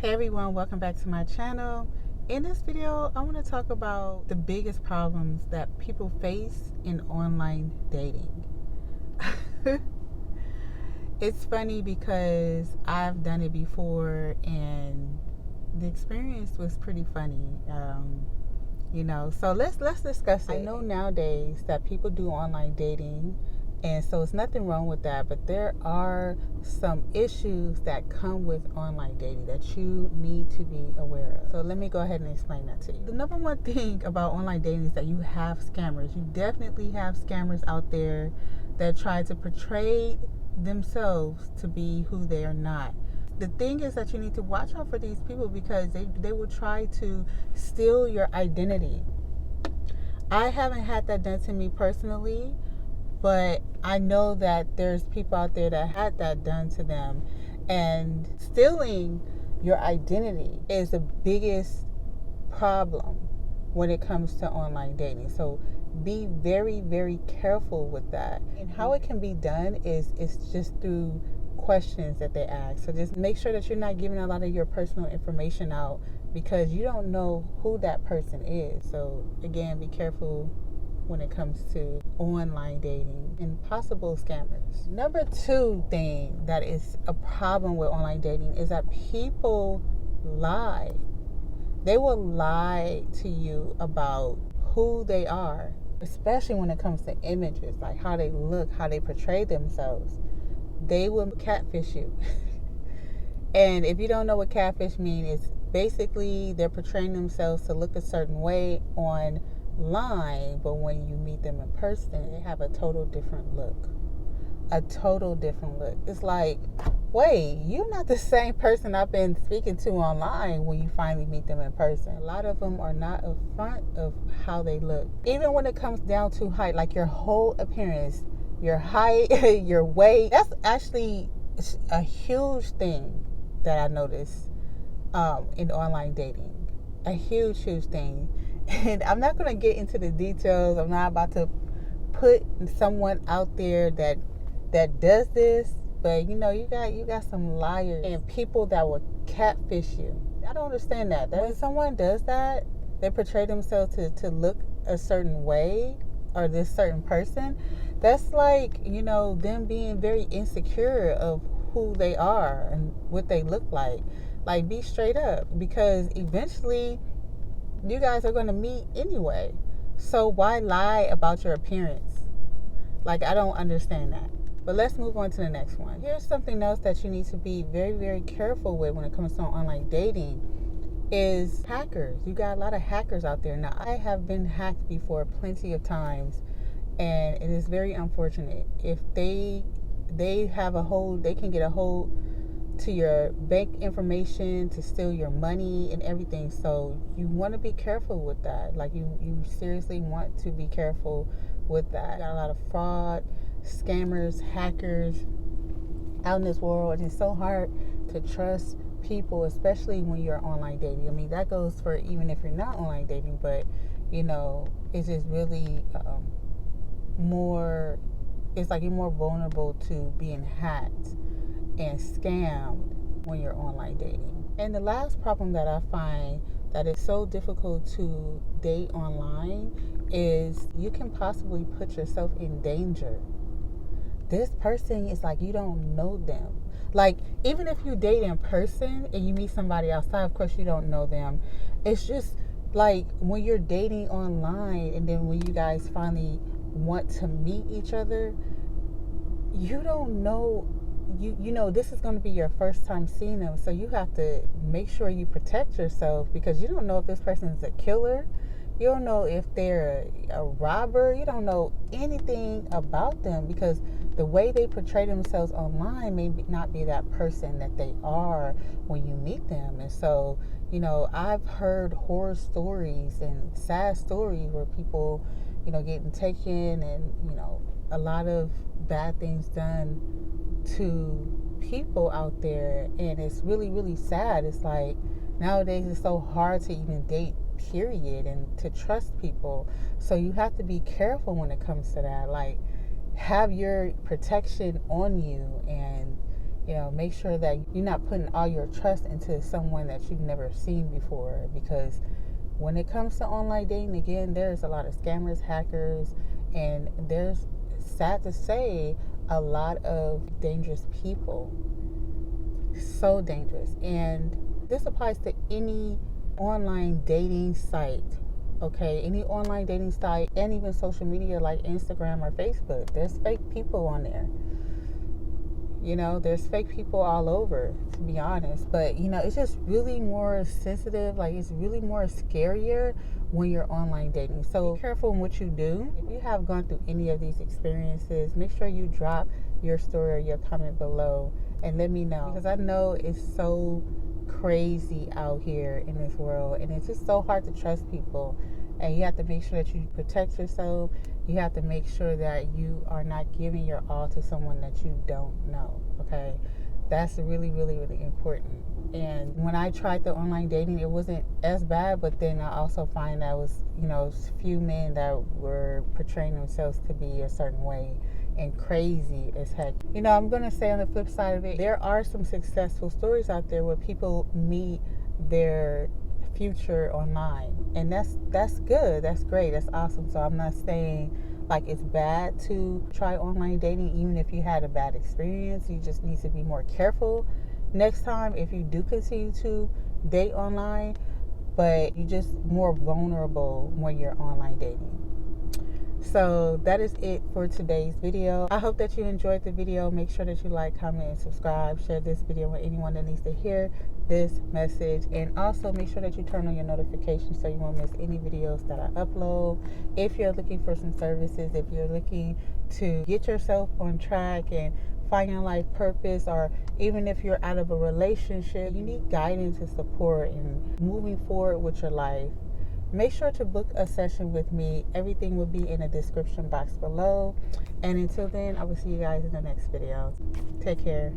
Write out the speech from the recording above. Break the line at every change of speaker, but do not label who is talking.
Hey everyone, welcome back to my channel. In this video, I want to talk about the biggest problems that people face in online dating. It's funny because I've done it before and the experience was pretty funny. So let's discuss it. I know nowadays that people do online dating, and so it's nothing wrong with that, but there are some issues that come with online dating that you need to be aware of. So let me go ahead and explain that to you. The number one thing about online dating is that you have scammers. You definitely have scammers out there that try to portray themselves to be who they are not. The thing is that you need to watch out for these people because they will try to steal your identity. I haven't had that done to me personally, but I know that there's people out there that had that done to them. And stealing your identity is the biggest problem when it comes to online dating. So be very, very careful with that. And how it can be done is just through questions that they ask. So just make sure that you're not giving a lot of your personal information out because you don't know who that person is. So again, be careful when it comes to online dating and possible scammers. Number two thing that is a problem with online dating is that people lie. They will lie to you about who they are, especially when it comes to images, like how they look, how they portray themselves. They will catfish you. And if you don't know what catfish means, it's basically they're portraying themselves to look a certain way online, but when you meet them in person, they have a total different look. It's like, wait, you're not the same person I've been speaking to online when you finally meet them in person. A lot of them are not upfront of how they look. Even when it comes down to height, like your whole appearance, your height, your weight, that's actually a huge thing that I noticed in online dating. A huge thing. And I'm not going to get into the details. I'm not about to put someone out there that does this, but you got some liars and people that will catfish you. I don't understand that. When someone does that, they portray themselves to look a certain way or this certain person. That's like, them being very insecure of who they are and what they look like. Like, be straight up, because eventually you guys are going to meet anyway. So why lie about your appearance? Like, I don't understand that. But let's move on to the next one. Here's something else that you need to be very, very careful with when it comes to online dating is hackers. You got a lot of hackers out there. Now, I have been hacked before plenty of times, and it is very unfortunate. If they have a hold, they can get a hold to your bank information to steal your money and everything. So you want to be careful with that. Like, you seriously want to be careful with that. Got a lot of fraud, scammers, hackers out in this world. It's so hard to trust people, especially when you're online dating. I mean, that goes for even if you're not online dating, but it's just really it's like you're more vulnerable to being hacked and scammed when you're online dating. And the last problem that I find that is so difficult to date online is you can possibly put yourself in danger. This person is like, you don't know them. Like, even if you date in person and you meet somebody outside, of course you don't know them. It's just like when you're dating online and then when you guys finally want to meet each other, you don't know. This is going to be your first time seeing them, so you have to make sure you protect yourself because you don't know if this person is a killer. You don't know if they're a robber. You don't know anything about them because the way they portray themselves online may not be that person that they are when you meet them. And so, I've heard horror stories and sad stories where people, getting taken and, a lot of bad things done to people out there. And it's really, really sad. It's like nowadays it's so hard to even date, period, and to trust people. So you have to be careful when it comes to that. Like, have your protection on you and You know, make sure that you're not putting all your trust into someone that you've never seen before, because when it comes to online dating, again, there's a lot of scammers, hackers, and there's, sad to say, a lot of dangerous people. So dangerous. And this applies to any online dating site. Okay, any online dating site, and even social media like Instagram or Facebook. There's fake people on there. You know, there's fake people all over, to be honest. But, you know, it's just really more sensitive. Like, it's really more scarier when you're online dating. So be careful in what you do. If you have gone through any of these experiences, make sure you drop your story or your comment below and let me know. Because I know it's so crazy out here in this world. And it's just so hard to trust people. And you have to make sure that you protect yourself. You have to make sure that you are not giving your all to someone that you don't know. Okay, that's really, really, really important. And when I tried the online dating, it wasn't as bad. But then I also find that was, you know, few men that were portraying themselves to be a certain way and crazy as heck. You know, I'm gonna say on the flip side of it, there are some successful stories out there where people meet their future online, and that's good, that's great, that's awesome. So I'm not saying like it's bad to try online dating. Even if you had a bad experience, you just need to be more careful next time if you do continue to date online. But you're just more vulnerable when you're online dating. So that is it for today's video. I hope that you enjoyed the video. Make sure that you like, comment, and subscribe. Share this video with anyone that needs to hear this message. And also make sure that you turn on your notifications so you won't miss any videos that I upload. If you're looking for some services, if you're looking to get yourself on track and find your life purpose, or even if you're out of a relationship, you need guidance and support in moving forward with your life, make sure to book a session with me. Everything will be in the description box below. And until then, I will see you guys in the next video. Take care.